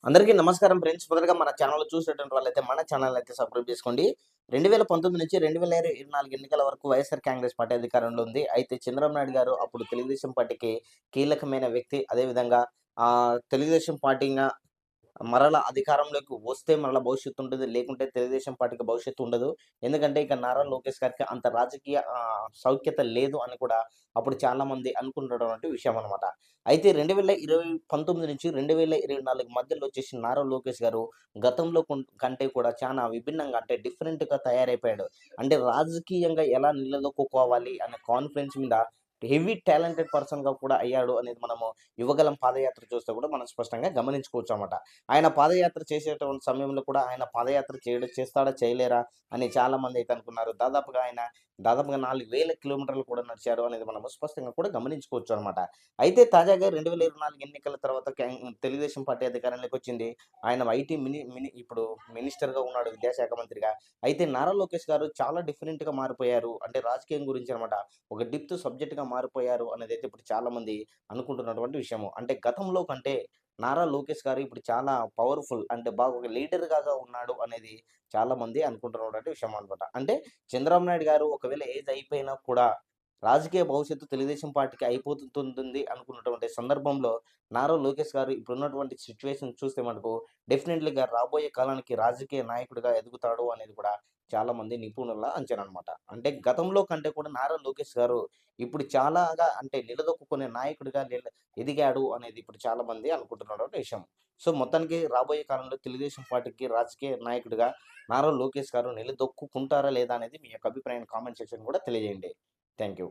అందరికీ నమస్కారం ఫ్రెండ్స్. మొదటగా మన ఛానల్ చూసేటువంటి వాళ్ళైతే మన ఛానల్ అయితే సబ్స్క్రైబ్ చేసుకోండి. 2019 నుంచి 2024 ఎన్నికల వరకు వైఎస్ఆర్ కాంగ్రెస్ పార్టీ అధికారంలో ఉంది. అయితే చంద్రబాబు నాయుడు గారు అప్పుడు తెలుగుదేశం పార్టీకి కీలకమైన వ్యక్తి. అదేవిధంగా తెలుగుదేశం పార్టీగా మరలా అధికారంలోకి వస్తే మరలా భవిష్యత్తు ఉంటుంది. లేకుంటే తెలుగుదేశం పార్టీకి భవిష్యత్తు ఉండదు. ఎందుకంటే ఇక నారా లోకేష్ గారికి అంత రాజకీయ సౌఖ్యత లేదు అని కూడా అప్పుడు చాలామంది అనుకున్నటువంటి విషయం అనమాట. అయితే 2019 నుంచి 2024 మధ్యలో వచ్చేసి నారా లోకేష్ గారు గతంలో కంటే కూడా చానా విభిన్నంగా అంటే డిఫరెంట్‌గా తయారైపోయాడు. అంటే రాజకీయంగా ఎలా నిలదొక్కుకోవాలి అనే కాన్ఫిడెన్స్ మీద హెవీ టాలెంటెడ్ పర్సన్‌గా కూడా అయ్యాడు అనేది మనము యువగలం పాదయాత్ర చూస్తే కూడా మనం స్పష్టంగా గమనించుకోవచ్చన్నమాట. ఆయన పాదయాత్ర చేసేటువంటి సమయంలో కూడా ఆయన పాదయాత్ర చేస్తాడా? చేయలేరా? అని చాలామందైతే అనుకున్నారు. దాదాపుగా 4,000 కిలోమీటర్లు కూడా నడిచారు అనేది మనము స్పష్టంగా కూడా గమనించుకోవచ్చు అనమాట. అయితే తాజాగా 2024 ఎన్నికల తర్వాత తెలుగుదేశం పార్టీ అధికారంలోకి వచ్చింది. ఆయన ఐటీ మిని మిని ఇప్పుడు మినిస్టర్‌గా ఉన్నాడు, విద్యాశాఖ మంత్రిగా. అయితే నారా లోకేష్ గారు చాలా డిఫరెంట్‌గా మారిపోయారు. అంటే రాజకీయం గురించి అనమాట. ఒక డెప్త్ సబ్జెక్ట్‌గా మారిపోయారు అనేదైతే ఇప్పుడు చాలామంది అనుకుంటున్నటువంటి విషయము. అంటే గతంలో కంటే నారా లోకేష్ గారు ఇప్పుడు చాలా పవర్‌ఫుల్ అంటే బాగా ఒక లీడర్‌గా ఉన్నాడు అనేది చాలామంది అనుకుంటున్నటువంటి విషయం అనమాట. అంటే చంద్రబాబు నాయుడు గారు ఒకవేళ ఏజ్ అయిపోయినా కూడా రాజకీయ భవిష్యత్తు తెలుగుదేశం పార్టీకి అయిపోతుంటుంది అనుకున్నటువంటి సందర్భంలో నారా లోకేష్ గారు ఇప్పుడున్నటువంటి సిట్యుయేషన్ చూస్తే మనకు డెఫినెట్‌లీగా రాబోయే కాలానికి రాజకీయ నాయకుడిగా ఎదుగుతాడు అనేది కూడా చాలామంది నిపుణుల అంచనా అనమాట. అంటే గతంలో కంటే కూడా నారా లోకేష్ గారు ఇప్పుడు చాలాగా అంటే నిలదొక్కుకునే నాయకుడిగా ఎదిగాడు అనేది ఇప్పుడు చాలామంది అనుకుంటున్నటువంటి విషయం. సో, మొత్తానికి రాబోయే కాలంలో తెలుగుదేశం పార్టీకి రాజకీయ నాయకుడిగా నారా లోకేష్ గారు నిలదొక్కుకుంటారా లేదా అనేది మీ యొక్క అభిప్రాయాన్ని కామెంట్ సెక్షన్ కూడా తెలియజేయండి. Thank you.